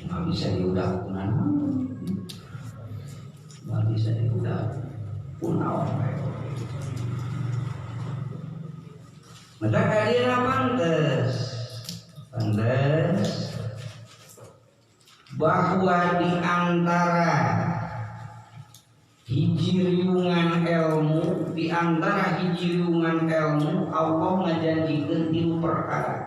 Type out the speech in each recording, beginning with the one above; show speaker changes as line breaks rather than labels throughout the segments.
nggak bisa diudak punan, nggak bisa diudak punawan. Maka kalian pantes bahwa di antara hijriungan ilmu, di antara hijriungan ilmu Allah ngajanjikeun 3 perkara.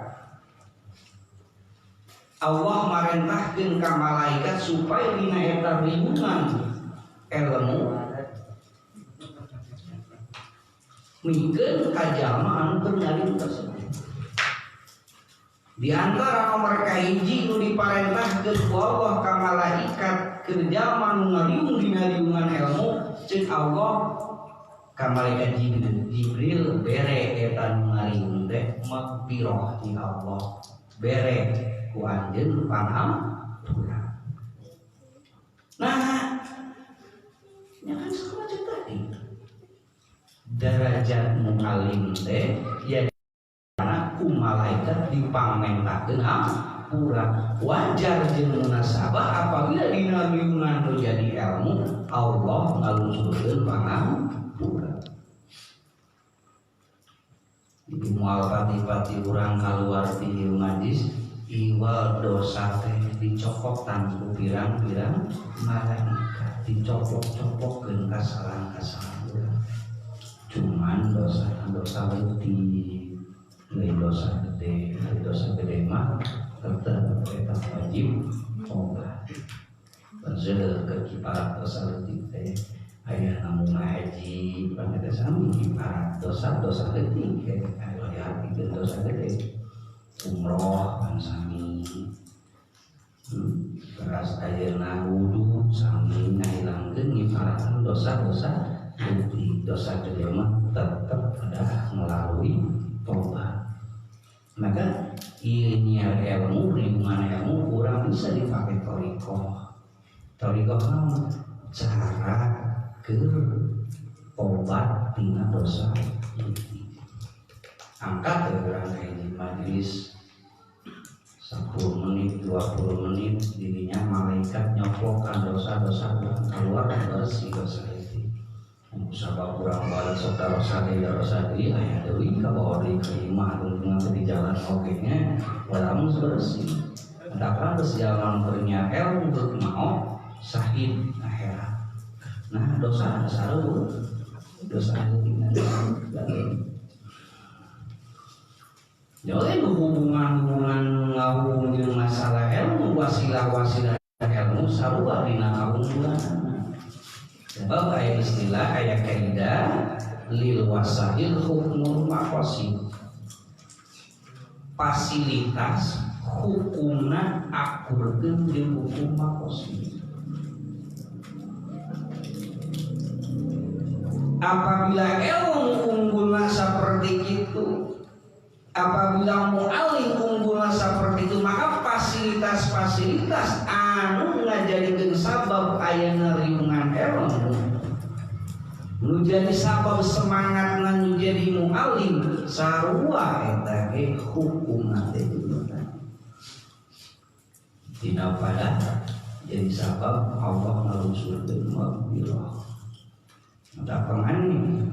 Allah marentahkeun ka malaikat supaya dina eta riungan ilmu mikeun ka jalma anu teu ngaringtos. Di antara nomor kahiji nu diparentahkeun ku Allah ka malaikat keur jalma nu ngariung dina riungan ilmu, ceuk Allah ka malaikat Jibril bere eta nu ngariung teh magfirah ti Allah, bere ku anjeun pangampura. Nah, nya kan semacam tadi derajat mu'alim teh ya karena ku malaikat dipamentakeun ampura. Wajar jeung munasabah apabila dina riungan nu jadi ilmu Allah ngalungsurkeun pangampura. Ibu moal pati-pati urang kaluar ti majlis iwal dosa teh dicokokkan ku pirang-pirang malaikat, dicopok-copokkeun kasalahan-kasalahan urang. Cuman dosa leutik, lain dosa gede mah tetep eta wajib tobat. Berzeur ke kiparat dosa leutik teh aya namun ngaji pada sami kiparat dosa leutik aya pikeun dosa gede. Umroh kan sami teras ayeuna wudu sami ngahilangkeun ngiparakeun dosa-dosa leutik. Dosa gede mah tetep ada melalui tobat. Maka ilmiah ilmu, riungan ilmu kurang bisa dipakai torikoh. Torikoh kan cara ke tobat tina dosa leutik. Angkat ya orang kayak majlis 10 menit, 20 menit dirinya malaikat nyopokkan dosa-dosa keluar bersih dosa itu. Sabab kurang balik saudara dosa dia aya deui ka bawah di kelima dengan di jalan ogenya walamun bersih. Mendapatkan jalan ternya ilmu bermau sahid akhirat. Nah dosa sareu dosa itu jadi hubungan ngahubungkeun masalah ilmu wasilah ilmu sarua dina ngahubungan. Sebab aya istilah aya kaidah lil wasail hukmul maqasid. Fasilitas hukumna akurkeun jeung hukum maqasid. Apabila ilmu unggulna seperti itu, apabila mu'alim unggulna seperti itu, maka fasilitas-fasilitas anu ngajadikeun sabab aya riungan ilmu nu jadi sabab semangatna nu jadi mu'alim sarua eta ge hukumna teh dina pada jadi sabab Allah ngalungsurkeun maghfirah. Ada pengani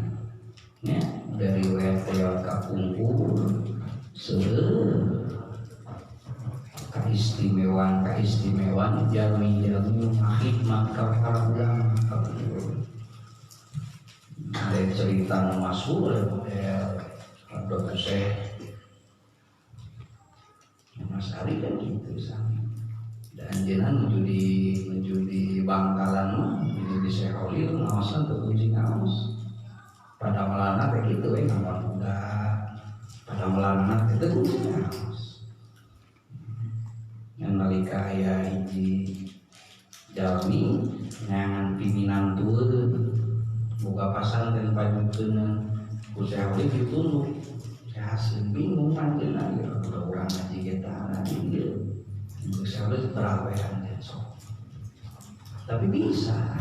ya dari riwayat kapungkur keistimewaan jalmi khidmat ka para ulama. Ada cerita masyhur Dr. Syekh Mas Ali kan gitu sama. Dan jenengan menuju di Bangkalan mah menuju di Syekh Oli ngawasan tuh kunci ngawas. Pada melana kayak gitu ngawan enggak. Pada melana itu kunci ngawas. Yang nalika aya hiji jalmi ngangan pimpinan turun boga pasantren pajukeun ku Syekh Oli ditunduk. Hasil bingung panjenengan ya urang ngaji kita ngaji dia. Syekh Oli terawehan sok. Tapi bisa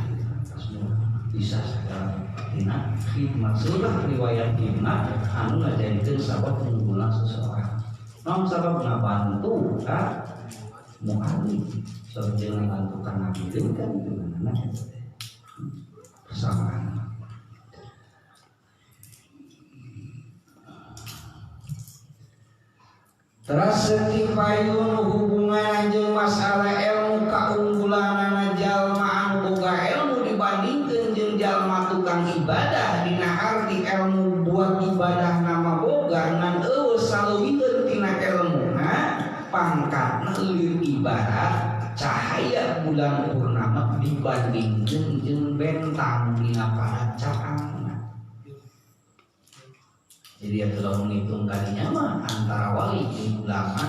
semua bisa segala tina khidmat surah riwayat khidmat anu ngajadikeun sabab unggulna seseorang. Namun sabab ngabantu ka mu'alif sejengan lantukan nabi kan gimana persamaan. Terus setipayun hubungan jeung masalah ilmu kaunggulanana jalma anu boga ilmu dibandingkeun jeung jalma tukang ibadah dina arti ilmu buat ibadah nama boga ngan eueus saleuwikeun tina ilmuna pangkatna leuwih ibarat cahaya bulan purnama dibandingkeun jeung bentang dina paracaang. Jadi ya kalau menghitung kalinya mah antara wali dan ulama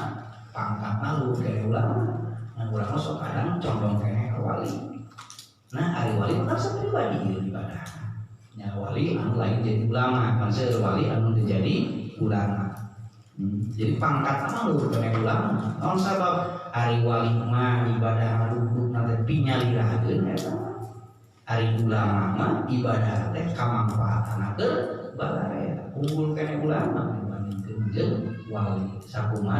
pangkatna lu kayak ulama, yang ulama sok kadang condong kayak wali. Nah hari wali merasa pribadi ibadah. Ya wali anu lain jadi ulama, maksudnya wali anu jadi ulama. Jadi pangkat mah lu kayak ulama. Non sabab hari wali mah ibadah rukun nanti pinyalirakeun eta. Hari ulama mah ibadah teh kamanfaatanakeun balare. Unggul kene ulama dibandingkeun jeung wali. Sakumaha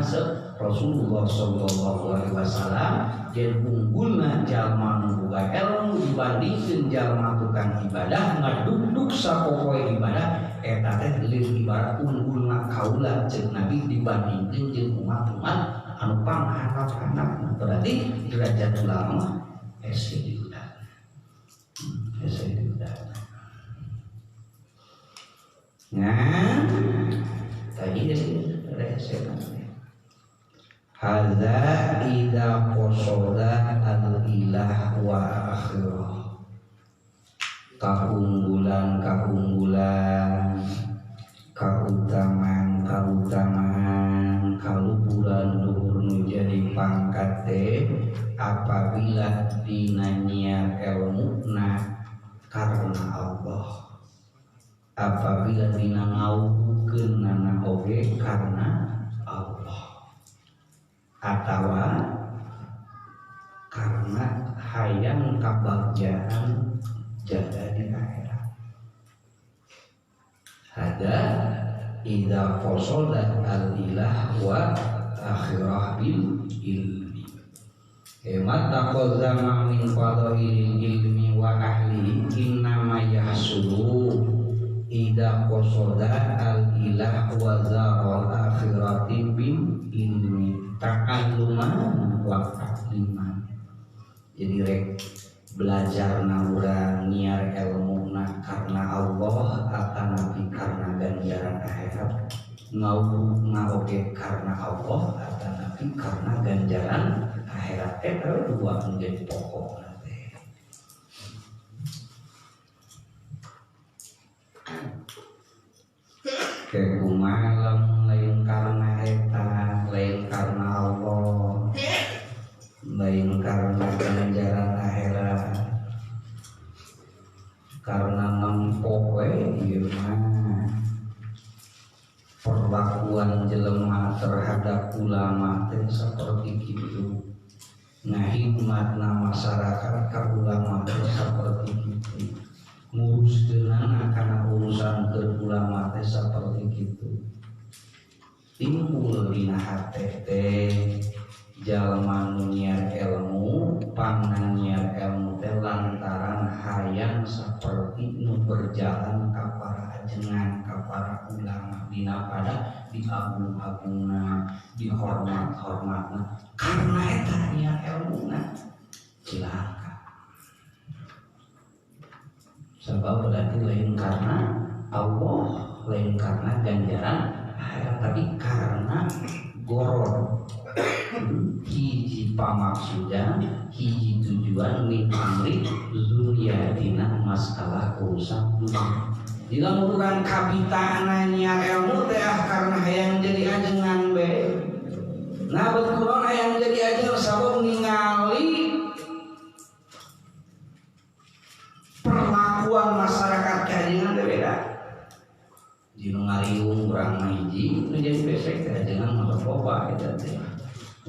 Rasulullah sallallahu alaihi wasallam jeung unggulna jalma nu boga ilmu dibandingkeun jalma tukang ibadah ngadugdug sapopoe ibadah eta teh leuwih ibarat unggulna kaula jeung Nabi dibandingkeun jeung umat-umat anu panghandap-handapna. Berarti derajat ulama hese diudah. Hese diudah. Nah, tadi resetan. Hadza idza qasoda al-ilah wa akhirah. Kaunggulan, kautamaan, kaluhuran luhur nu jadi pangkat apabila dinanya ilmuna karena Allah. Apabila dina ngauhkeun nana oge karena Allah atawa karena hayang kabagjaan jaga di akhirat. Hada idza fasalat al-ilah wa akhirah bil ilmi. Hemat taqaddama min fadhilil ilmi wa ahlihi innama yahsulu ida qasoda al-ilah wa zaral akhirati bin ilmi ta'alluman wa ta'liman. Jadi rek belajar urang nyiar ilmu karena Allah akan nabi karena ganjaran akhirat ngauge karena Allah akan nabi karena ganjaran akhirat. Eta dua menjadi pokok. Kekumalam lain karena eta, lain karena Allah, lain karena ganjaran akhirat, karena nempok ieu mah perlakuan jelema terhadap ulama teh seperti kitu. Ngahikmatna masyarakat ka ulama teh seperti kitu. Ngurus dengan akan urusan ke ulama teh seperti itu. Timbul dina hate teh jalma nu nyiar ilmu, pangan nyiar ilmu teh lantaran hayang seperti nu berjalan ka para ajengan, ka para ulama dina pada diagung-agungna, dihormat-hormatna karena eta nyiar ilmuna. Cilaka. Sebab berarti lain karena Allah, lain karena ganjaran akhirat, tapi karena goror. Hiji pamaksudan, hiji tujuan min amri zuriyatina masalah urusan dunia. Jika bukan kapitaan nyiar ilmu teh karena hayang jadi ajengan be. Nah betul hayang jadi ajengan sabab ningali perlakuan masyarakat kajian berbeda. Jika ngariung kurang hiji menjadi besek kajian masuk boba itu teh.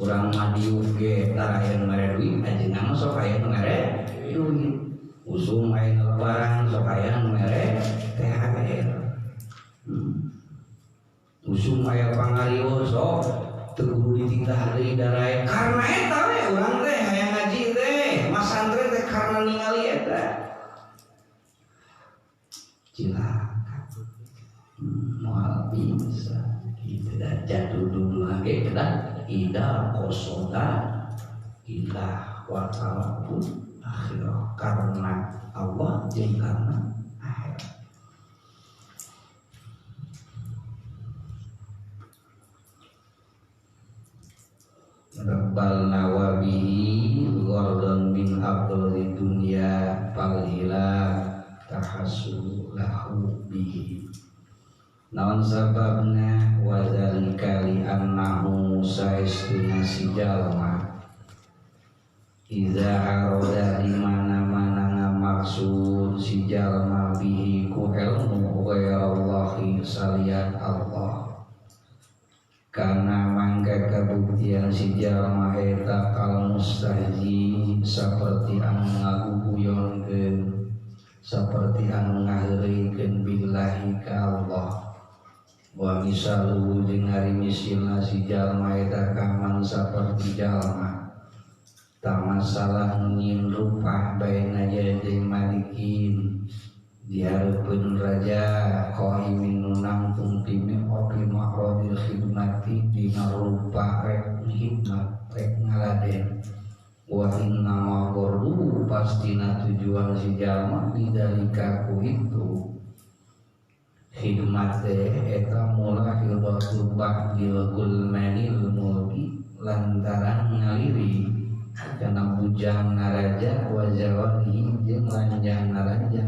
Kurang madiu ge tarayan mere duit kajian masuk aya mere duit. Usum aya lebaran sok aya mere THR. Usum aya pangarios sok teu kudu dititah deui darai karena eta we bisa gitu dah jatuh dulu lagi kita ida kosoda ida watalapun akhirah karena Allah jadi karena akhirat. Rabbal nawabihi gordon min abdul dunia palila tahassul lahu bihi naon sababna wa dzalika li annahu saistuna si jalma iza aroda di mana-mana ngamaksud si jalma bihi ku ilmu ghairallahi salian Allah karena mangga kabuktian si jalma eta kal mustahzi seperti anu ngaguguyonkeun seperti anu ngaheureukeun billahi ka Allah wa misalu jeung ari misilna si jalma eta kaman saperti jalma tamasalah nyin rupa baina yadai malikin dihareupeun raja qaimin nunangtung pimi opi makrodil khidmati dina rupa rek hikmat rek ngaladen wa inna ma gordu pastina tujuan si jalma didalika ku itu khidmat eta mula hirdatu ba'dil gulmanil mulki lantaran ngaliri kana bujang naraja wa jawarihi jeung lanjang naraja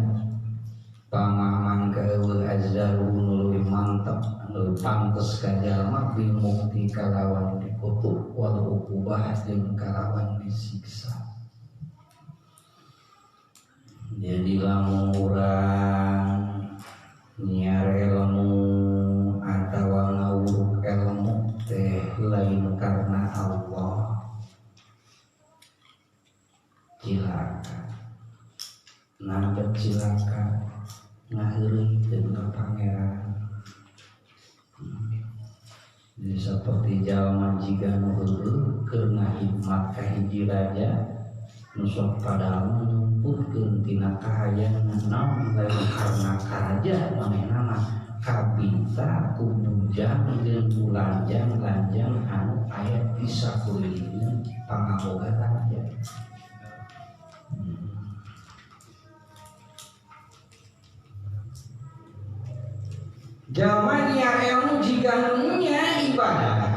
pamamang kaeul azzaru nuluy mantep anu pantes ka jalma bil mukti kalawan dikutuk wal uqubah jeung kalawan disiksa. Jadi lamun urang nyiar ilmu atawa ngawuruk ilmu teh lain karena Allah cilaka nampak cilaka ngaheureukeun ka pangeran. Jadi seperti jalma jiga nu heureuh keur ngahidmat ka hiji raja nu sok padahal nyumputkeun tina kahayang naon lain karena karaja manehna kabita ku bujang jeung ku lanjang-lanjang anu aya di sakuliling pangaboga raja. Jalma nyiar ilmu jika nunya ibadah,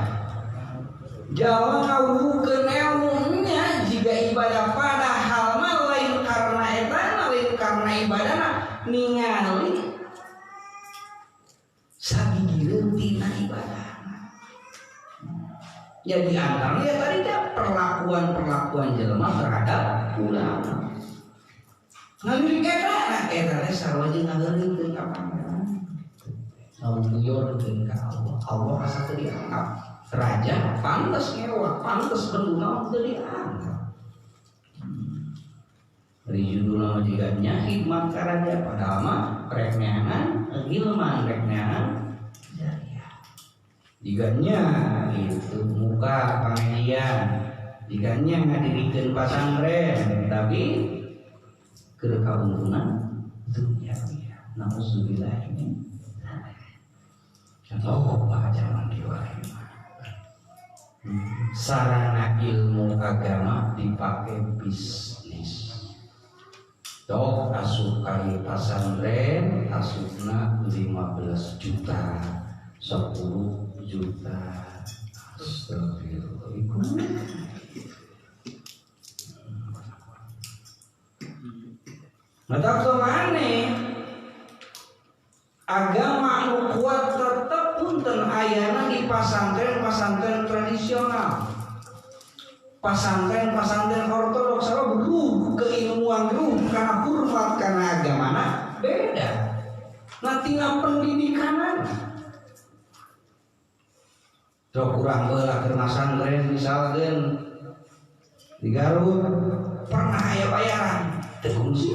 jalma ngawukeun ilmunya jika ibadah padahal mah lain karena eta lain karena ibadahna ningali sagigireun tina ibadahna. Jadi antaranya ya tadi perlakuan jelema terhadap ulama. Ngalirik eta sarua jeung ngalirik ka pangeran. Ngalirik ka Allah. Allah rasa teu dianggap. Raja pantas ngewak, pantas penduna teu dianggap. Dari judulna juga nya hikmat ka raja padahal mah rek neangan ilman rek neangan jariah. Diganya itu muka panggian, diganya ngadirikeun pasantren tapi keur kauntungan dunia. Nauzubillah ini. Contoh zaman diwai. Sarana ilmu agama dipakai bisnis. Dok asup kali pasantren asupna 15 juta 10 juta astagfirullah. Matak somane agama anu kuat tetep punten ayana di pasantren tradisional. Pasantren ortodoks apa beruh keilmuan beruh karena hormat karena agamana beda. Nah tinggal pendidikan. Dok kurang belah ke pasantren misalkan di Garut pernah aya bayaran terkunci.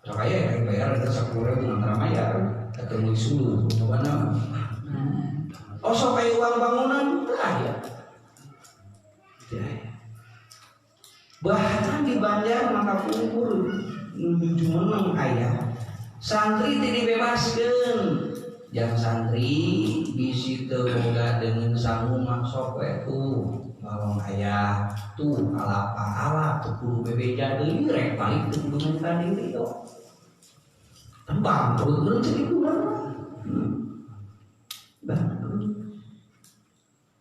Dok aya bayar itu 10.000 antara bayar ketemu sulu mana. Oh sok aya uang bangunan ya. Bahkan di Banjar maka pungkur menuju menang ayah santri tidak dibebaskan yang santri bisi teu boga dengan sangu maksok we tuh balong ayah tuh ala tuh kudu bebeja deui rek balik teu kudu minta diri tuh tembang urut jadi kumaha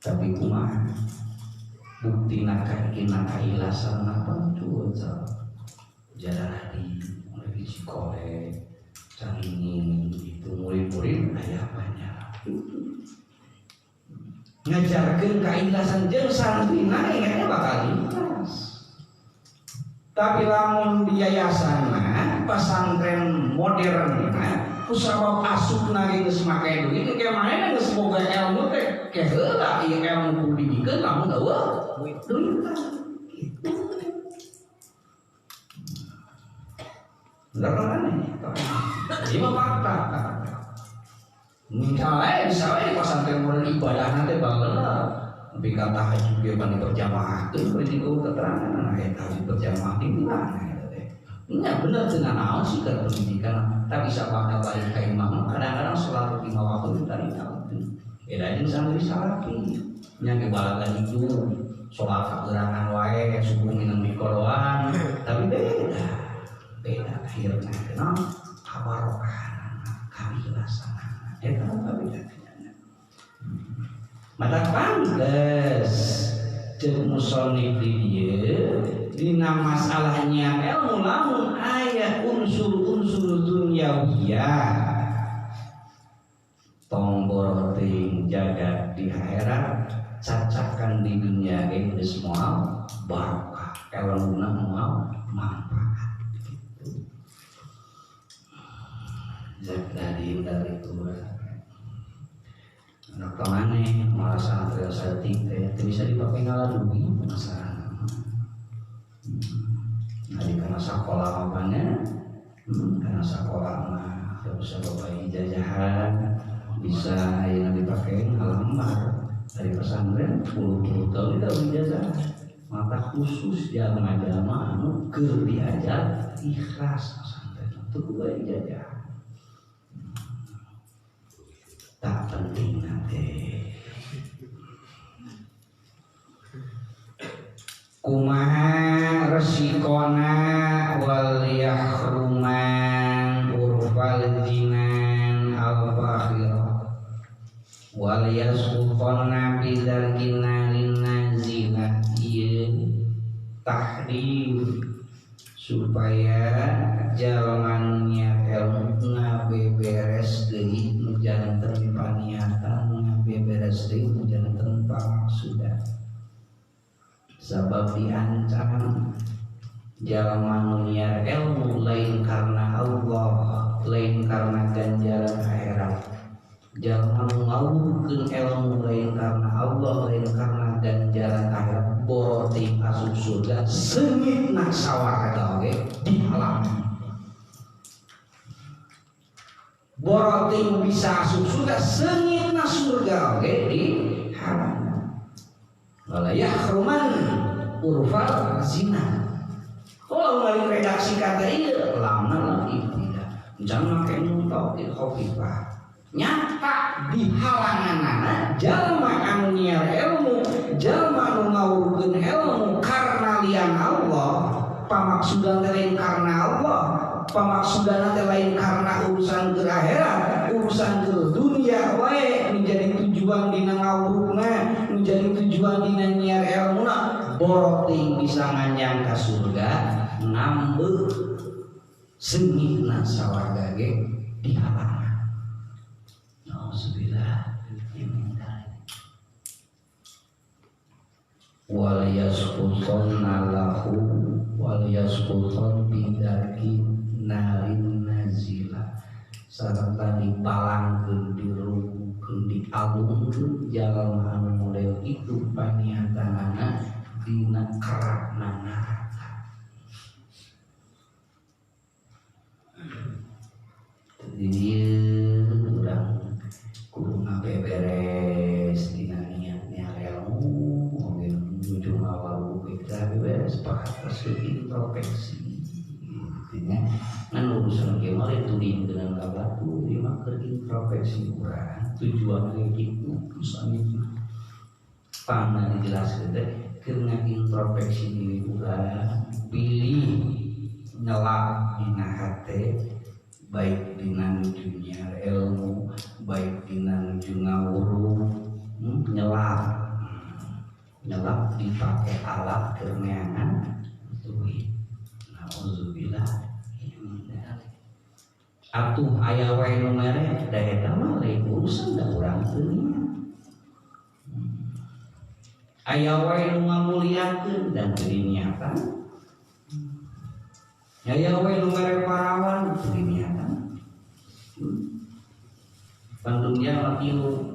tapi kumaha bukti nakina kailasan apa tuh jarah di mulai di sekolah caringin itu murid-murid ayah banyak ngajarkeun kailasan jeung santrina engke bakal ikhlas. Tapi lamun di yayasan mah pesantren modern mah kusabab asupna geus make duit ke mana geus boga ilmu teh ke heula ieu ilmu kudu dibikeun lamun eueuh duit. Larang ini mah fakta. Misalnya di pesantren modern ibadah nanti bageula tapi kata haji dia bani berjamaah itu berarti kau keterangan ayat haji berjamaah di mana ini benar dengan naon sih kan pendidikan tapi sabana balik ka imam kadang-kadang selalu di waktu tadi tahu bedanya santri salaki nya kebalagan itu sholat kagerangan wae subuh minum di koroan tapi beda akhirnya kenal kabarokan kawilasanana eta beda. Mata pantes jeung musonif di dieu dina masalahnya ilmu lamun aya unsur-unsur duniawiyah tong boroting jagat di akhirat cacakan di dunia ge geus moal barokah ilmuna moal manfaat gitu. Jadi dari kurang anak pamane malah santri salting teh bisa dipakai ngaladui masalah. Jadi karena sekolah apanya, karena sekolah mah bisa bawa jajahan, bisa yang dipakai alamar dari pesantren 10 tahun tidak ijazah. Mata khusus di agama anu keur diajar ikhlas pesantren itu kudu ijazah. Tak penting nanti kumaha resikona wal yahruman urfal jinan al bakhirah wal yasqutana bidarkina linnazina ieu tahdid supaya jalannya ilmu beberes deui jangan terlibat niatan beberes deui jangan terlibat sudah sebab diancam jalan niat ilmu lain karena Allah lain karena ganjaran akhirat jalan ngawurkeun ilmu lain karena Allah lain karena ganjaran akhirat boroti asup surga seungitna sawarga oge dihalang boroti bisa asup surga seungitna surga oge dihalang wala yahruman urfal zina kalau balik redaksi kata ieu lamna lagi tidak jangan make muntok di khofifah nyata di halanganana jalma anu nyiar ilmu jalma anu ngawurkeun ilmu karena lian Allah pamaksudan lain karena Allah pamaksudan lain karena urusan ke akhirat urusan ke dunia wae menjadi tujuan dina ngawurna menjadi tujuan dina nyiar ilmuna borok ting bisa nganyang ka surga ngambeuh seungitna sawarga ge dihalang. Nauzubillah min dzalik. Wal yasqutuna lahu wal yasqutun bidarki narin nazila sarta dipalangkeun dirugukeun dialungkeun jalma anu model itu paniatanana dina kerakna neraka. Jadi urang kudu ngabeberes dina niatnya ilmu mungkin ujung awal kita beberes pakai introspeksi artinya kan urusan kemana itu dengan kabatu dia mah introspeksi urang tujuan itu misalnya pangna dijelaskeun teh keur introspeksi diri urang pilih nyelak dina hate baik dina nujunya ilmu baik dina nuju ngawuru nyelak dipakai alat keneangan duit. Nauzubillah. Atuh aya wae nu mere da eta mah lain urusan da urang teu niat. Aya wae nu ngamuliakeun dan teu niatan. Aya wae nu mere parawan teu niatan. Pan dunia mah kieu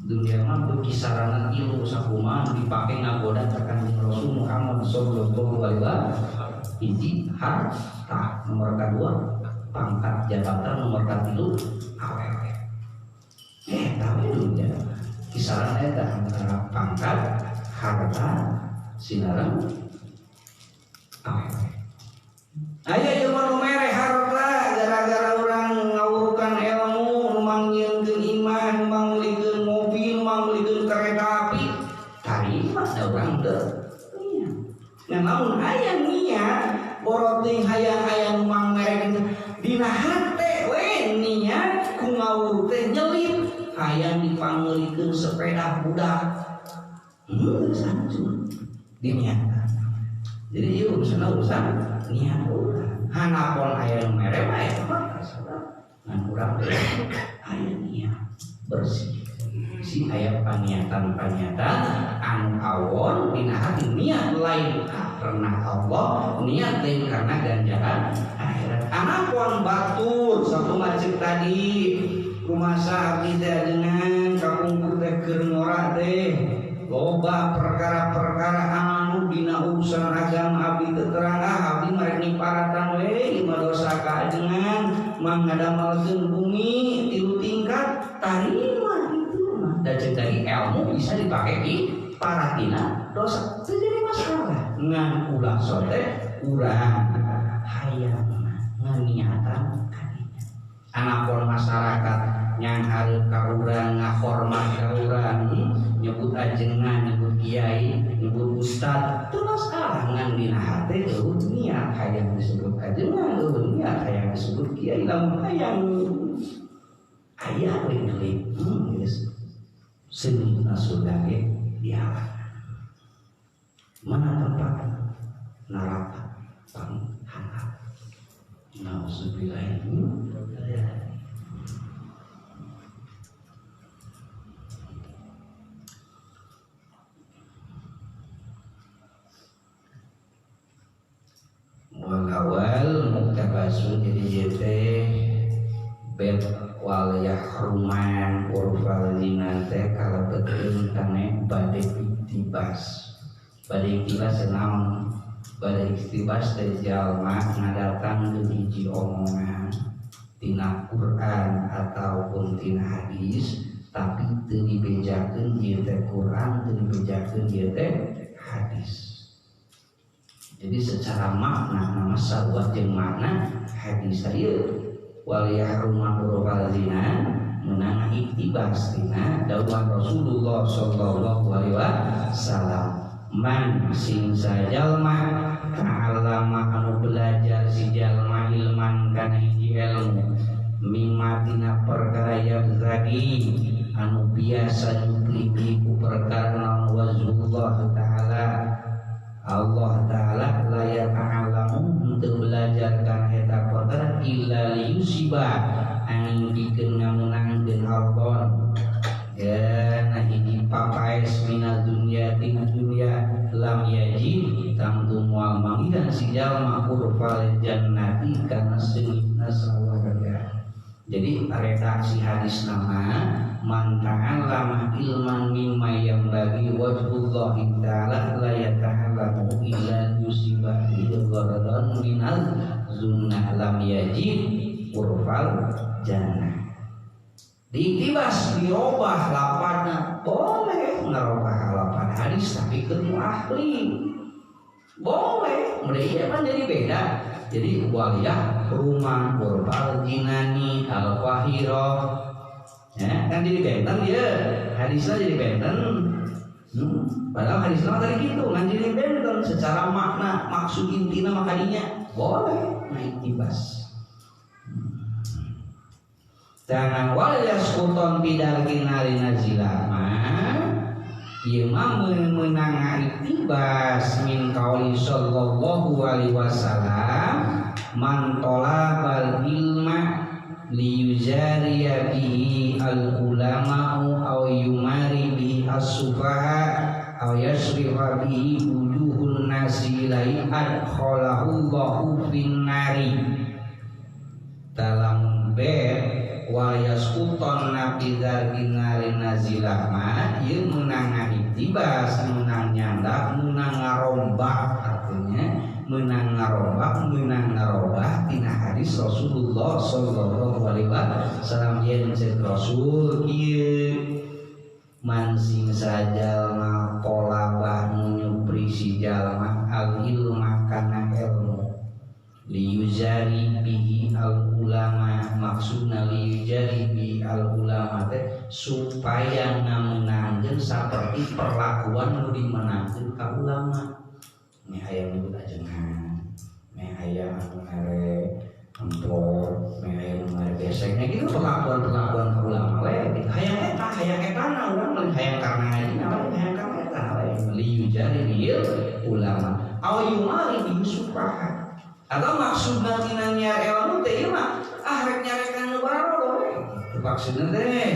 dunia mah berkisaran ilu sakumaha dipake ngagoda ka Kanjeng Rasul Muhammad sallallahu alaihi wasallam. Hiji harta, nomor kedua pangkat jabatan, nomor ketiga awewe. Tapi dunia kisaran eta antara pangkat, harta, sinaran awewe. Aya jelema nu mere harta gara-gara urang ngawurukan ilmu, manggieun iman, manggieun mobil, manggieun kereta api, tarima da urang teu. Nah, namun aya niat borot teuing hayang-hayang mangmerek dina hate we niat ku ngawur teh nyelip hayang dipangeulikeun sepeda budak. Sancun diniatan. Jadi ieu urusan niat urang. Hanapun aya nu mere bae mah ngan urang teh aya niat bersih. Si aya paniatan-paniatan anu awon dina hati niat lain karena Allah, niat lain karena ganjaran akhirat. Anapun batur satu macet tadi kumasa abdi teh dengan kapungkur teh keur ngora teh loba perkara-perkara anu dina urusan agama abdi teu terang abdi marek niparatan we lima dosa kajengan mangadamalkeun bumi 3 tingkat tarima dan jadi ilmu bisa dipakai di paratina dosa itu jadi masalah ngan ulah sote urang hayang ngan niatan kadinya anapun masyarakat yang harus ka urang ngahormat ka urang nyebut ajengan nyebut kiai nyebut ustad itu masalah ngan dina hate niat hayang disebut ajengan niat hayang disebut kiai lamun hayang aya we geus seni surga ge dihalang. Mana tempat neraka paling hangat. Nauzubillah. Walawal muktabasun jadi jete bet wal yahruman urfal dinate kalau betul kane badai iktibas senam badai iktibas dari jalma ngadatang ke hiji omongan tina Quran ataupun tina hadis tapi teu dibejakeun ieu teh Quran teu dibejakeun ieu teh hadis. Jadi secara makna nama sahabat jeung makna hadis ieu wal yahruman urfal zina menang iktibas tina dawuh Rasulullah sallallahu alaihi wasallam man sing sajalma ta'allama anu belajar si jalma ilman kana hiji ilmu mimma tina perkara yabzagi anu biasa nyupliki ku perkara wazullah ta'ala Allah Ta'ala layak ta'alamu untuk belajar kan eta perkara illa liyusibah angin bikin ngamunang dan harton ya nah ini papaes minal dunia tina dunia lam yaji tanggung mual mangidan si jalma urfal jannati karena sengitna sawarga. Jadi redaksi hadis nama man ta'allama ilman mimma yang bagi wajhullah ta'ala la yata'allamu illa yusibah idgharadan minal zunnah lam yajid urfal jannah. Diiktibas dirobah lapanna boleh ngerobah lapan hadis tapi ketemu ahli boleh, mereka kan jadi beda. Jadi waliyah rumah berbal jinani al-fahirah, ya kan jadi benten dia hadisnya jadi benten. Padahal hadisnya tadi gitu kan jadi benten secara makna maksud intinya makanya boleh naik tibas. Jangan waliyah skuton bidalkin nari nazilama. Imam menang iktibas min qauli sallallahu alaihi wasallam man talabal ilma liyujariya bihi al ulama'u aw yumari bihi as-sufaha aw yasrifa bihi wujuhun nasi ilai adkhalahu Allahu fin nari. Dalam bed wa yasquton nabidar binari nazilama ieu meunang iktibas, meunang nyandak, meunang ngarombak, artinya meunang ngarombak tina hadis Rasulullah sallallahu alaihi wasallam yen cek Rasul ieu mansing sajalma polabah nyupri si jalma al ilma kana ilmu liyujari bihi al ulama, maksudna liyujari bihi al ulama teh supaya ngamenangkeun saperti perlakuan nu dimenangkeun ka ulama. Meh aya nu ajengan, meh aya anu mere empor, meh aya nu mere beseknya gitu perlakuan ka ulama we. Hayang eta na urang meureun hayang karna ngajina we, hayang karna eta we. Liyujari bihi ulama aw yumari bihi sufaha. Atau maksudna tina nyar ilmu teh ieu mah rek nyarekan nu barodo we. Maksudna teh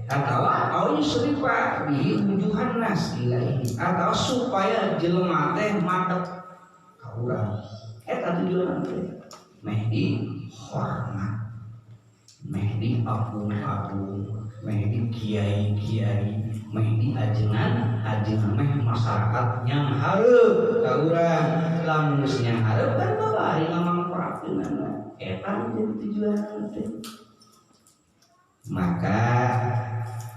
atawa au yusrifa bihi wujuhan nas ilaihi, atau supaya jelema teh madep ka urang. Eta tujuan teh meh di hormat, meh di agung-agung, meh di kiai-kiai, meh di ajengan meh masyarakat yang hareup ka urang. Lamun geus nya hareup kan babari ngamangpaatkeunana. Eta jadi tujuan teh. Maka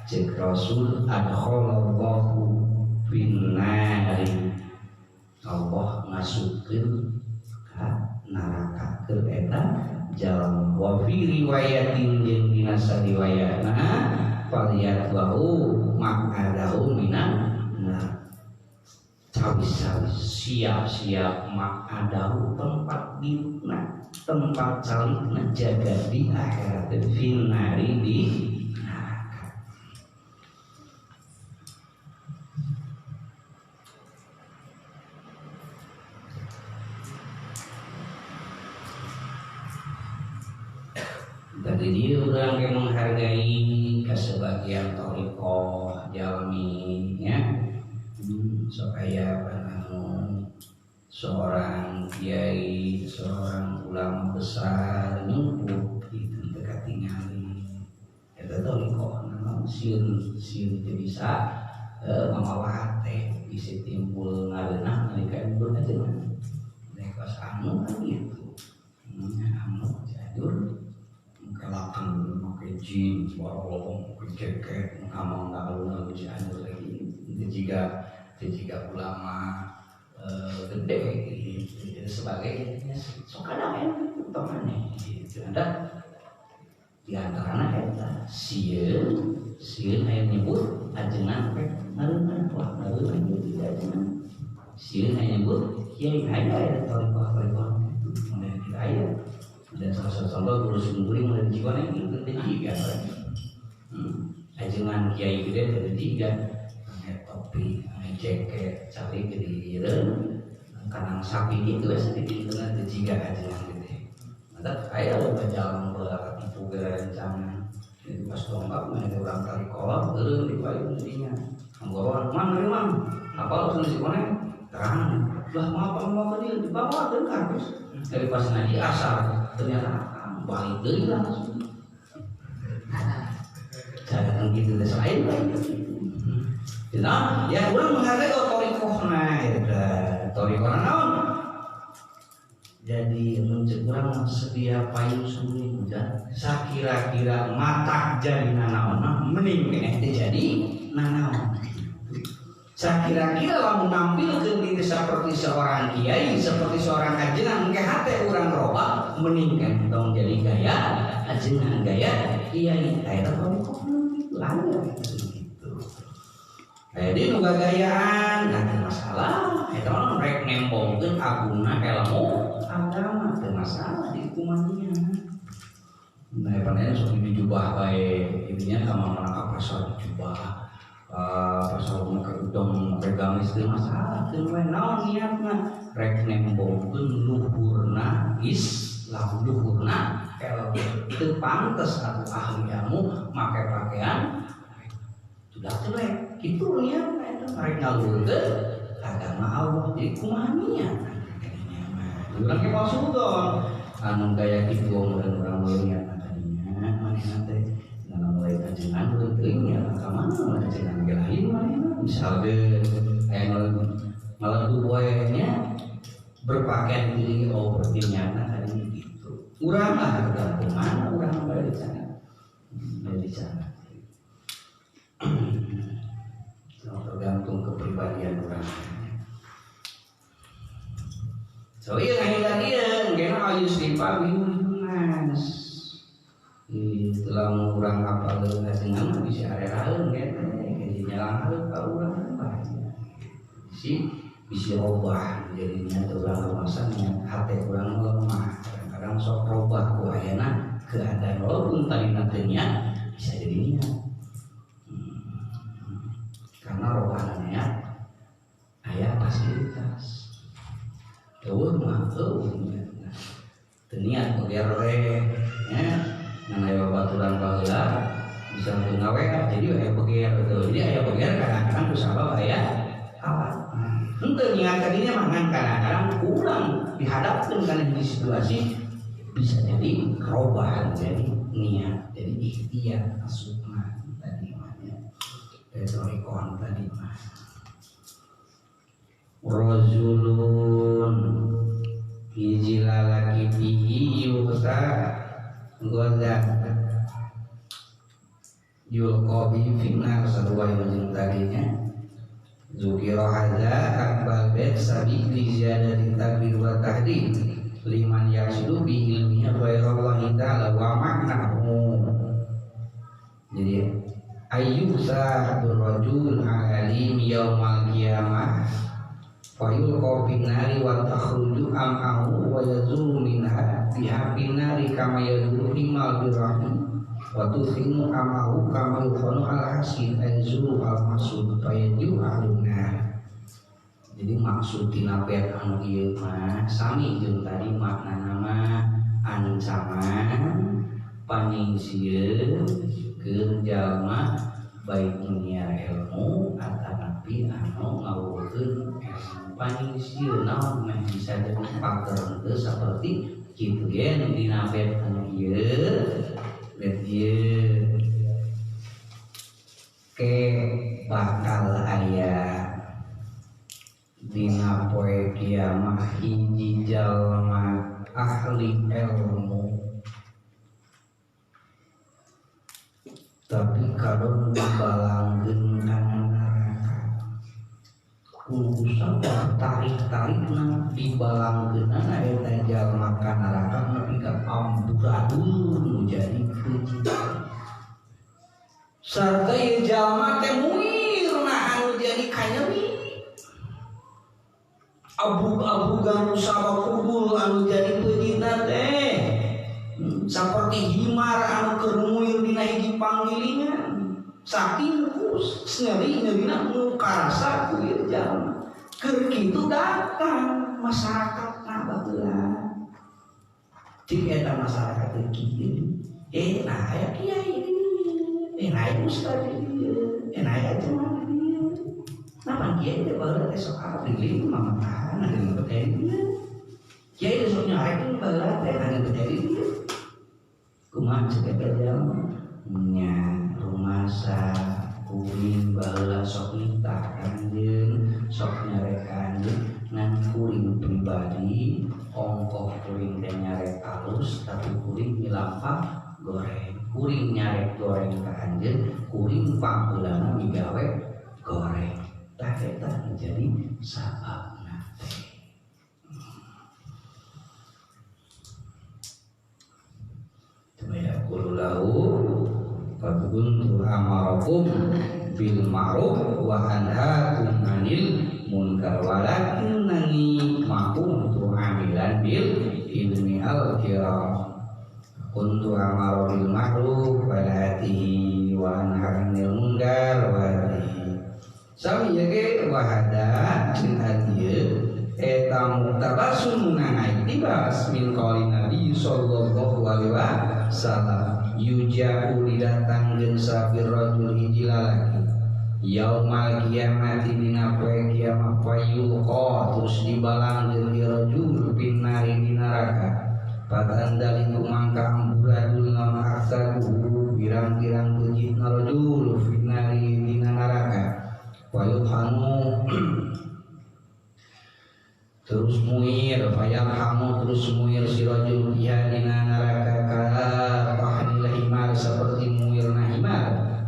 cek Rasul adkhalallahu finnari, Allah masukkeun ka neraka keur eta jalma. Wa fi riwayatin jeung dina sariwayatna faliyatlahu maq'adahu minan nar. Cawis-cawis siap-siap maq'adahu tempat dina, tempat calikna jaga di akhirat finnari di neraka. Dari dia orang yang menghargai kesebagian thariqah jalmi ya, supaya pananu seorang kiai, seorang ulama besar nyumput itu dekat tingali. Eta thariqah naon sieun teu bisa mamawa teh bisa timbul ngareunah nalika embun aja mah. Mereka anu kan gitu. Anu jadur kalakan pakai jeans, warolong, pakai jaket, amang alun alun cianjur lagi. Itu jika ulama gede gitu, sebagainya. So kadang utamanya gitu. Ada di antaranya kita sieun aya nyebut ajengan pe ngareunna wah ngareunna itu ajengan. Sieun aya nyebut kiai aya thariqah itu mulai aya. Dan salah satu contoh guru sunduri mulai jiwa ini ketiga ajengan kiai gede ketiga pakai topi, pakai jaket, cari kediren, kanang sapi itu sedikit dengan ketiga ajengan gede. Maka ayah lo berjalan belakang tipu gerancangan, itu pas tonggak main orang tarik kolor, terus dibayar jadinya. Anggoran man, apa lo tulis mana? Terang, lah mau dia dibawa ke kardus. Dari pas ngaji asar ternyata balik deui langsung. Jangan gitu deh lain. Nah, ya urang menghargai thariqahna eta. Thariqahna naon? Jadi muncul urang sedia payung suri hujan. Sakira-kira matak jadi nanaon mending keneh jadi nanaon. Sakira-kira lamun nampilkeun diri saperti seorang kiai, seperti seorang ajengan, engke hate urang robah meningkat dong jadi gaya ajengan, gaya kiai. Eta kok langgar gitu. Jadi nu gagayaan, ada masalah. Eta mah rek nembongkeun agungna ilmu agama, teu masalah di kumanya. Nah, panenya sok dijubah bae, intinya sama mana pasar dijubah. Pasal mereka udang regamis itu masalah itu naon niatna rek nembongkeun luhurna Islam, luhurna kalau itu pantes atau ahli ilmu make pakaian sudah jelek gitu niatna itu rek ngaluhurkeun agama Allah di kumania urang ge maksudon anu gaya kitu urang niat tadinya manehna teh mulai kajian pentingnya agama kajian lain misalnya kayak malam buayanya berpakaian diri berarti nyata tadi gitu urang lah kemana urang balik di sana tergantung kepribadian orang. So iya ngahilan dia kena ayus dipabiunas setelah orang apa dengan bisa area-area gitu jalan harus tahu orang banyak si bisa robah jadinya orang kemasannya hati orang lemah kadang-kadang sok robah ku ayana keadaan walaupun tadi nantinya bisa jadinya karena robahannya ayah fasilitas mah niat begereh ya ngan aya babaturan baheula bisa ngawe jadi aya beger betul jadi aya beger kadang-kadang ku sabab aya awat henteu niat tadinya mah ngan kadang-kadang kurang dihadapkeun kana di situasi bisa jadi robahan jadi niat jadi ikhtiar asupna tadi mah ya retorikon tadi mah rajulun hiji lalaki fihi yusa goda yulqabi finnar sarua yang tadinya zukiro hadza akbal bait sabi li ziyadati takbir wa tahdid liman yaslu bi ilmihi ghairallahi ta'ala wa ma'nahu. Jadi ayyusa rajul alim yaumal qiyamah fayul finari wa takhruju am'ahu wa yazulu minha biha finari kama yazulu himal birrahim wa tuhimu amahu kama yufanu al-hasin anzulu al-masud fayaju aluna. Jadi maksud tina pet anu ieu mah sami jeung tadi maknana mah ancaman paningsieun keur jalma baik dunia ilmu atanapi anu ngawukeun ilmu paningsieun naon mah bisa jadi faktor teu saperti kitu ge dina pet anu ieu ke bakal aya dina poe kiamah hiji jalma ahli ilmu tapi kalau dibalangkeun kana neraka kudusan tarik-tarikna dibalangkeun eta jalma kana neraka nepi ka amburadul jadi kejian sarta ieu jalma teh muirna anu jadi kanyewi abu-abu ganu sabakubul anu jadi peujitna teh saperti himar anu keur muir dina hiji panggilingan saking kus nyeri-nyerina nu karasa ku ieu jalma keur kitu datang masyarakatna baheula cik eta masyarakat teh kieu nah aya kiai nah aya ustaz dieu nah aya cuman dieu napa kiai teh baheula teh sok abdi mah tahan anu beteri dieu kiai sok nyarekeun baheula teh anu beteri dieu kumaha cek eta jalma nya rumasa kuring baheula sok nitah anjeun sok nyarekan ngan kuring pribadi ongkoh kuring teh nyarek alus tapi kuring milampah goreng kuring nyarek goreng ka anjeun kuring pangheulana migawe goreng tah eta menjadi sababna teh kuntu amarakum bil ma'ruf wa anhaakum 'anil munkar walakinnani ma kuntu amilan bil ilmi al-kiram kuntu amara bil ma'ruf wa atihi wa anha 'anil munkar wa atihi sami ge wahada cin hadieu eta muktabasun mengenai tibas min qauli Nabi sallallahu alaihi wasallam yuja'u didatangkeun sabir rajul hiji lalaki yaumal kiamati dina poe kiamat fayulqa terus dibalangkeun di rajul pinnari di neraka padandali mangka amburadul nama aksaru pirang-pirang tujina rajul pinnari di neraka wayuhanu terus muir fayalhamu terus muir si rajul biha dina neraka kala pahnil himar seperti muirna himar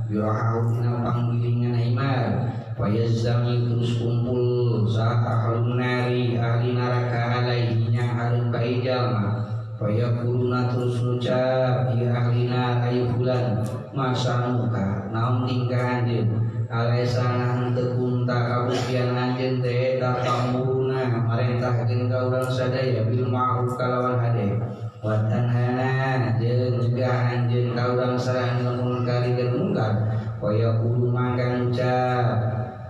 birahau dina panggilingan himar fayazzami terus kumpul saat ahlun nari ahli neraka alaihinya harum kai jalma fayakuluna terus ngucap di ahli narai bulan masanuka naon tingkah anjeun alaisana henteu kunta kabuktian anjeun teh tatamuruna marentahkeun ka urang sadaya bil ma'ruf kalawan hade wa tanhana jeung nyegah anjeun ka urang sareng munkar dan munkar wa yaqulu mangka ngucap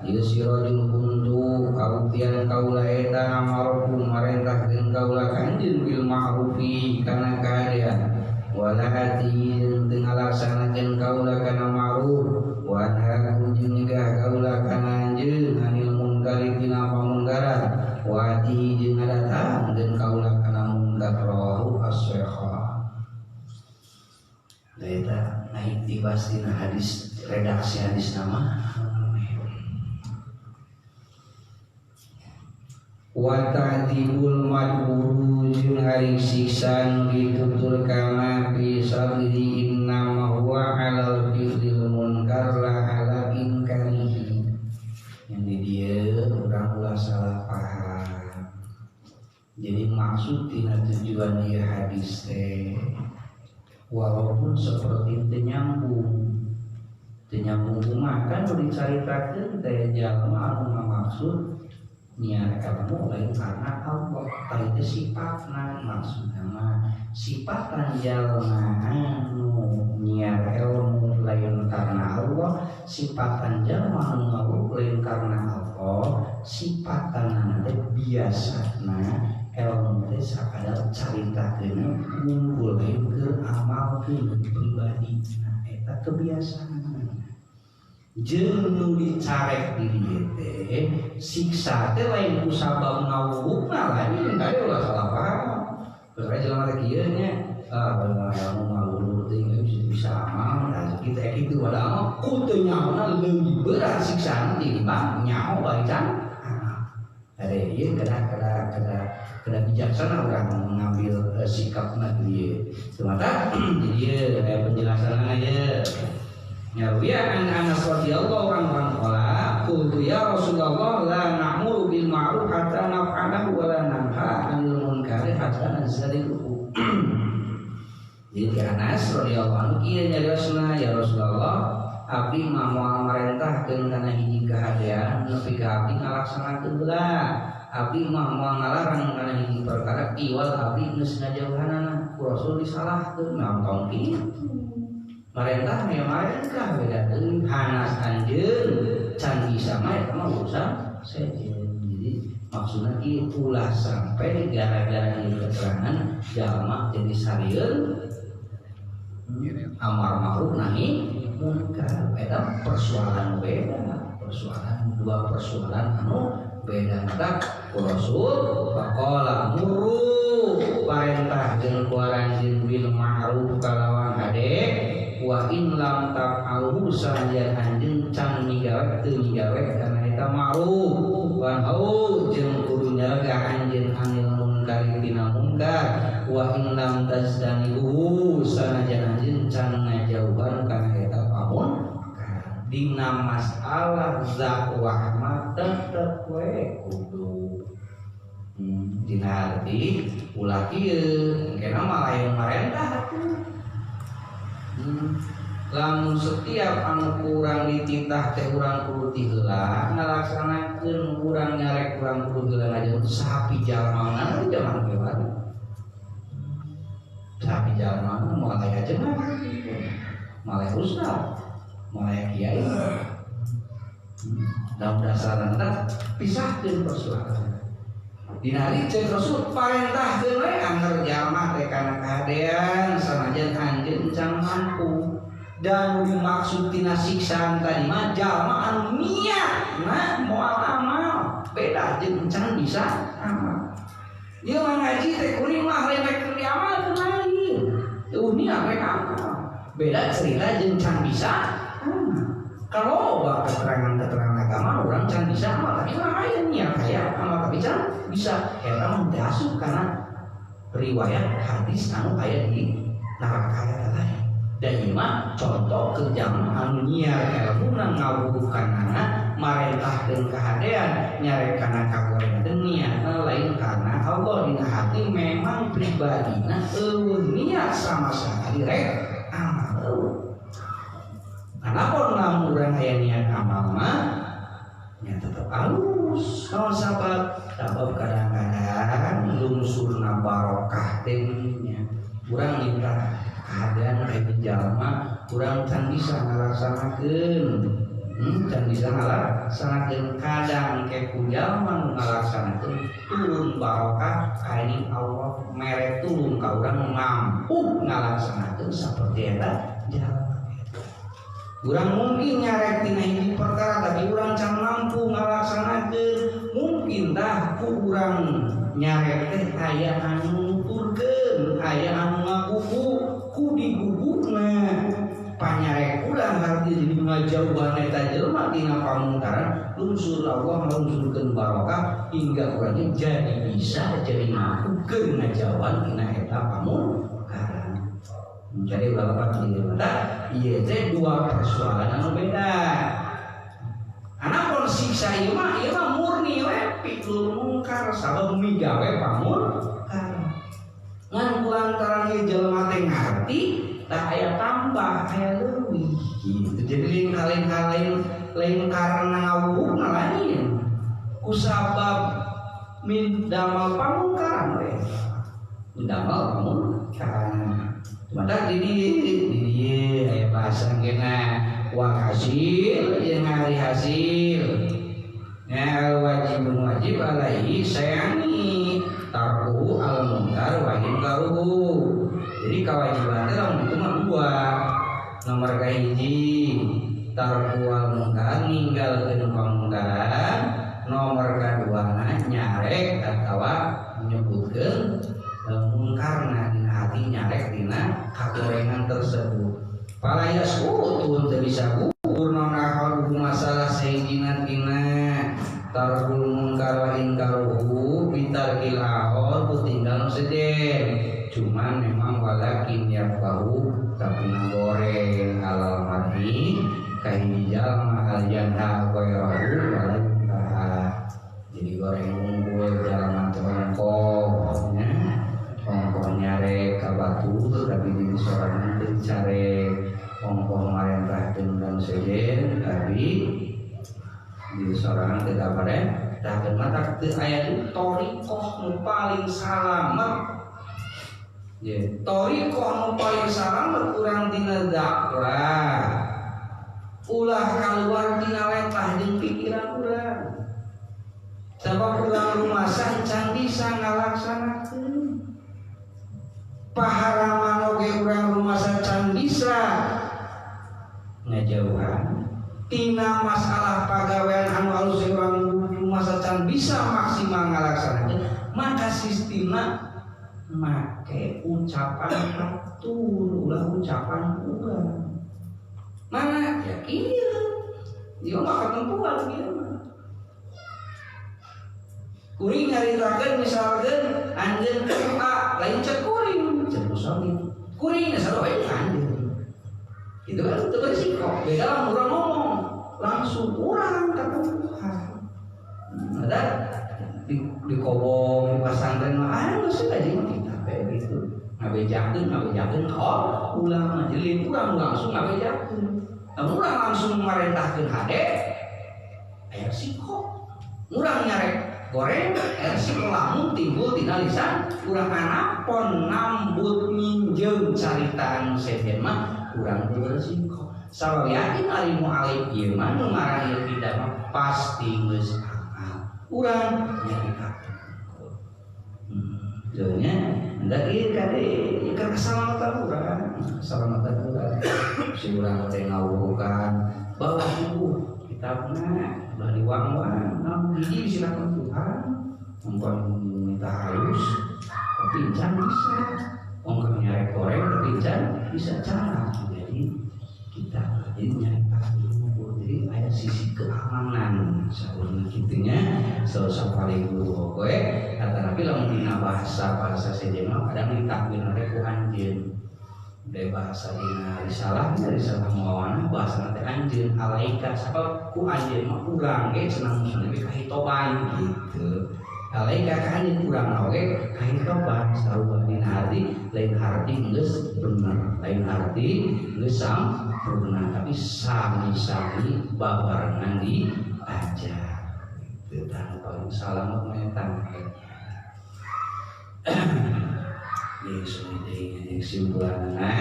ieu si rajul kuntu kabuktian kaula eta amarokum marentahkeun kaula anjeun bil ma'rufi kana kahadean wala hati teu ngalaksanakeun kaula kana ma'ruf wa anhakum jeung nyegah kaula kana anjeun anil munkari tina pamungkaran wa ati jeung ngadatangkeun kaula kana munkar rawahu as-sahih. Eta naik tibas dina hadis redaksi hadis nama wa ta'dibul madhuru jeung hari siksa ditutur kana fi sabri innama huwa 'alal fi'lil munkar la 'ala inkarihi. Yang di dia urang ulah salah paham. Jadi maksud tina tujuan ieu hadis teh walaupun seperti teu nyambung kumaha kan dicaritakeun teh jalma anu ngamaksud niat kamu lain karena Allah tadi itu sifatna maksudna mah sifatan jalma anu niat ilmu lain karena Allah sifatan jalma anu lain karena Allah sifatan nanti biasana ilmu teh sakadar caritakeun ngumpul ke amalkeun pribadi nah eta kebiasaan jeung nu dicarek di dieu teh siksa teh lain ku sabab ngawuhna lain kade ulah salah paham. Terus aja jelema teh kieu nya bener ilmu ngawuh teh bisa amal nah kita kitu padahal ku teu nyaona leuwih berat siksaan timbang nyaho bae can. Ade ieu kena bijaksana urang mengambil sikapna dieu. Semata jadi penjelasanna aja. Ya an Anas radhiyallahu anhu qala qultu ya Rasulullah la na'muru bil ma'ruf hatta naf'alahu wa la nanha 'anil munkari hatta nazalihu. Jadi Anas radhiyallahu anhu ieu nyariosna ya Rasulullah abdi mah moal marentahkeun kana hiji kahadean nepi ka abdi ngalaksanakeun heula. Abdi mah moal ngalarang kana hiji perkara iwal abdi geus ngajauhanana ku Rasul disalahkeun naon kitu. Marentah ya marentah beda deui hanas anjeun can bisa mah eta mah urusan sejen. Jadi maksudna kitu ulah sampai gara-gara ieu keterangan jalma jadi sarieun amar ma'ruf nahi munkar eta persoalan beda dua persoalan anu beda tak Rasul faqala muru parentah jeung kuaranjeun bil ma'ruf kalawan hade wa in lam taf'alu sajan anjeun can migawe teu migawe kana eta ma'ruf wa hau jeung kudu nyegah anjeun anil munkar dina munkar wa in lam tazdanihu sanajan anjeun can ngajauhan kana eta pamunkar dina masalah dakwah mah tetep we kudu dina arti ulah kieu engkena mah lain marentah lamun setiap anu kurang dititah teh urang kudu tiheula ngalaksanakeun urang nyarek urang kudu heula ngajeun sapi jalmana zaman kieuan sapi jalmana moal aya cenah malah ustaz malah kiai dalam dasaran teh pisahkeun persoalan dina hari cek Rasul parentahkeun we angger jalma teh kana kahadean sanajan anjeun can mampu dan dimaksud tina siksaan tadi mah jalma anu niatna moal amal beda jeung can bisa amal. Ieu mah ngaji teh kuring mah lain rek keur diamalkeun lain. Teu niat rek amal. Beda cerita jeung can bisa amal. Kalau keterangan agama orang can bisa amal tapi mah aya niat aya amal tapi can bisa eta mah teu asup kana riwayat hadis anu aya di neraka lain. Dan ieu mah contoh kerjaan anu nyiar ilmuna ngawuruhkanana marentahkeun kahadean nyarekana kagorengan niatna lain karena Allah dina hati memang pribadina eueuh niat sama sekali rek amal. Anapun lamun urang aya niat amal mah nya tetep alus. Naon sabab kadang-kadang lungsurna barokah teh nya urang minta keadaan kayak jalma kurang can bisa ngalaksanakeun can bisa ngalaksanakeun kadang kayak jalma ngalaksanakeun turun barokah kaini Allah mere turun ka urang mampu ngalaksanakeun saperti eta jalma urang mungkin nyarek tina hiji perkara tapi urang can mampu ngalaksanakeun mungkin tah ku urang nyarek teh aya anu nuturkeun aya anu ngagugu ku digugukna panyarek urang harti jadi ngajauhan eta jelema dina pamungkaran lunsur Allah nglunsurkeun barokah hingga urang jadi bisa jadi ngagukeun ngajauhan dina eta pamungkaran. Jadi ulah di mata ieu teh dua persoalan anu beda. Anapun siksa ieu mah murni we pitul mungkar sabab migawe pamungkaran. Ngan kulantaran ieu jelema teh ngarti tah aya tambah aya leuwih gitu. Jadi lain karena ngawuhna lain kusabab min damal pamungkaran we. Damal pamungkaran. Mata di aya bahasa kena wa hasil yang hari hasil. Ya wajib alaihi sayani tarku al munkar wa inkaruhu. Jadi kewajiban itu lamun itu mah dua. Nomor kahiji tarku al munkar ninggalkeun pamungkaran. Nomor kaduana nyarek atawa menyebutkeun mungkarna dina hati nyarek dina kagorengan tersebut. Pala yasutun teu bisa gugur naon akal masalah sayyidina dina tarkul munkar wa inkaruhu bitarkil ahor tinggal sejen. Cuman memang walakin yafahu tapi goreng alal marhi kahiji jalma al janha ghairahu wala jadi goreng unggul jalma tongkong nya tongkong nyare ka batur tapi di sorangan teu care tongkong marentahkeun dan sejen tapi di sorangan teu kabare tah mata teu aya thariqah nu paling salamet. Ya, thariqah nu paling salamet urang dina dakwah. Ulah kaluar dina letah jeung pikiran urang. Sabab urang rumasan can bisa ngalaksanakeun. Paharaman oge urang rumasan can bisa ngajauhan. Tina masalah pagawean anu alus urang rumasan can bisa maksimal ngalaksanakeun, maka sistemna make ucapan hatur ulah ucapan urang mana ya iya dia mah ketempuan dia mah kuring nyaritakeun misalkeun anjeun ka lain cek kuring cek musolit kuring sarua bae anjeun itu kan teu berisiko beda lamun urang ngomong langsung urang ketempuan ada di kobong di pesantren mah geus aja kita kayak gitu ngabejakeun oh ulah jelin urang langsung ngabejakeun. Namun urang langsung marentahkeun hade aya siko. Urang nyarek goreng aya siko lamun timbul tina lisan urang anapon nambut minjeun carita anu sejen mah urang teu resiko. Sabab yakin alimu alif ieu mah nu ngarang ieu tidak mah pasti geus amal. Urang nyaritakeun. Jadinya hendak ieu kade ikan keselamatan urang, si urang teh ngawurukan bahwa kitabna udah diwang-wang, namun hiji silakan Tuhan, mumpun minta halus, tapi can bisa, ongkang nyarek goreng tapi can bisa cara, jadi kita nyarek dulu, jadi ada sisi keamanan, sebelum gitunya, selesai paling dulu, oke, kata nabi lamun dina bahasa sejenna kadang ditakbir ku anjeun. Dari bahasa dina risalah mawana bahasa nanti anjeun alaika sabab ku anjeun mah urang ge cenah musuh nabi kahitoban gitu. Alaika ka anjeun urang oge kahitoban sarua dina hati lain arti geus bener, lain arti geus sampurna tapi sami-sami babarengan diajar. Itu tah paling salamet metan. Yesus ini kesimpulannya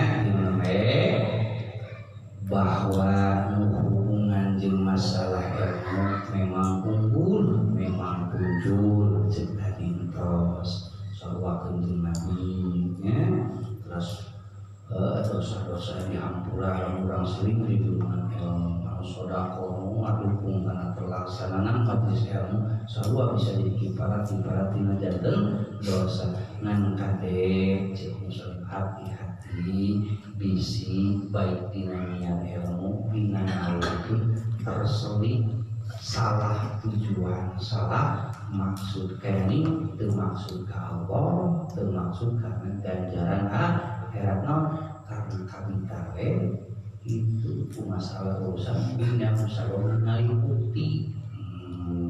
bahwa hubungan jeung masalah ilmu memang unggul, memang punjul cek tadi terus sarwakeun jeung nabinya terus dosa-dosa diampura urang sering didungan ilmu sodako ngadukung karena terlaksana majelis ilmu sarua bisa jadi kiparat tina janten dosa ngan kade cek musul hati-hati bisi baik dina niat ilmu dina ngawukeun terselip salah tujuan salah maksud kene teu maksud ka Allah teu maksud karena ganjaran akhirat karena kami tawe itu masalah urusan bina masalah ngaliputi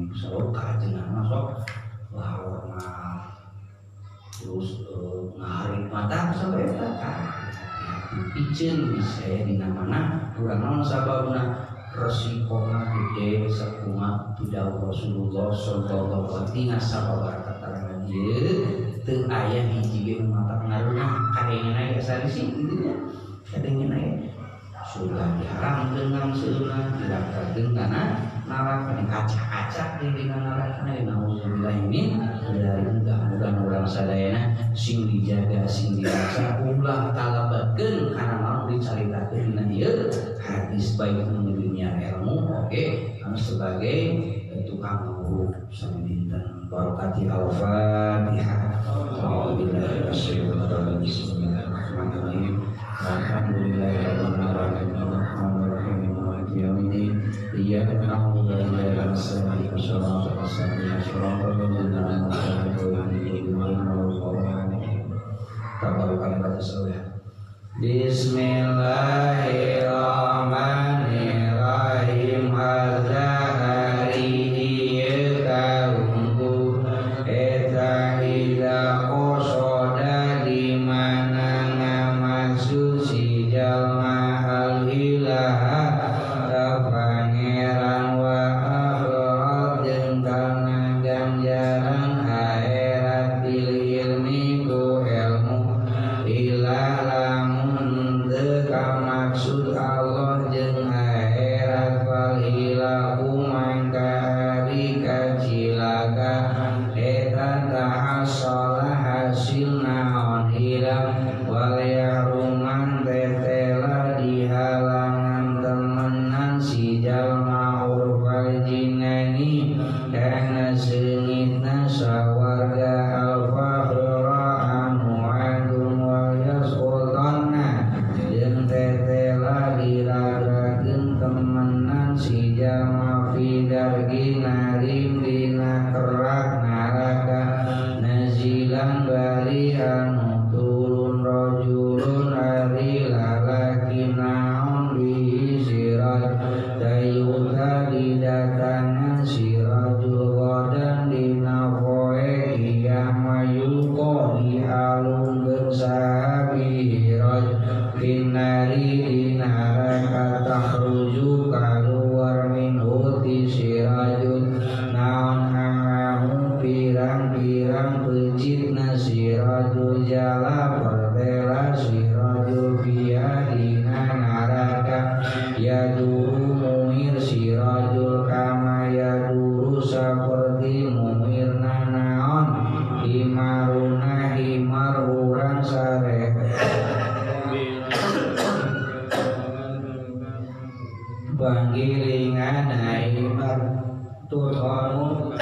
masalah kajengan masuk hormat terus ngaharit mata sampai kan piceun bisa dina mana urang naon sababna resikona gede sakumaha tidak Rasulullah sallallahu alaihi wasallam sabab kataran ieu teu aya hiji ge mata pengaruhna kadengna aya sarisi kitu nya kadengna sudah diharam dengan seunang dilakakeun kana neraka acak-acak di neraka nauzubillah min dari mudah-mudahan urang sadayana sing dijaga sing diraca ulah talabakeun kana mau dicaritakeun dina ieu hadis baik nu dunia ilmu oke anu sebagai tukang guru sami dinten barokati al-Fatihah. Alhamdulillah bismillahirrahmanirrahim. Alhamdulillahirrahmanirrahim. Maliki yaumiddin. Iyyaka na'budu wa iyyaka nasta'in. Shiratal ladzina an'amta 'alaihim. Bismillahirrahmanirrahim. Sa sirajul jala perdela sirajul biadina naraka yaduru muir sirajul kama yaduru saperti muirna naon himaruna himar urang sare panggilingan himar tutonu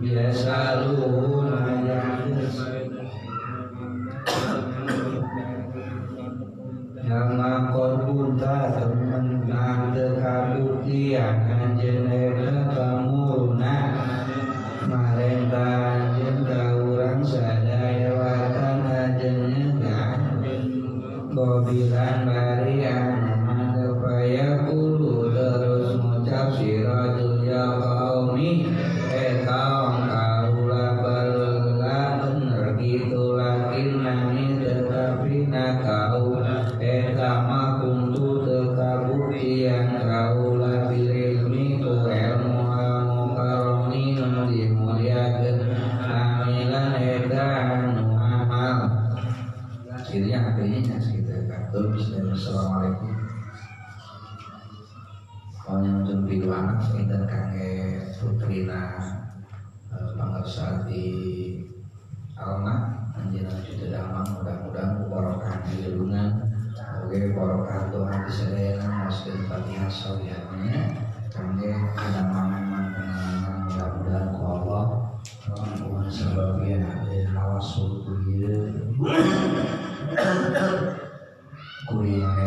biasa luhur nama korpunta temen nante kabuktian anjenena kamuruna marenta anjen kaurang sadaya watan anjennya bobilan barian mantepaya kulu terus ngucap sirajul ya qaumi kaum kaula bala bener gitu lakin nani tetapi nakau kama kuntu tekabuktian kaula bililmi tu ilmu al-mukarroni dimuliakan amilan anu amal akhirnya akhirnya kita kata Bismillahirrahmanirrahim yang jumpi dua anak dan kangge putrina pangersati alma anjeunna cucu damang mudah-mudahan barokah di lelungan oge barokah Tuhan di sadayana moskeun Fatihah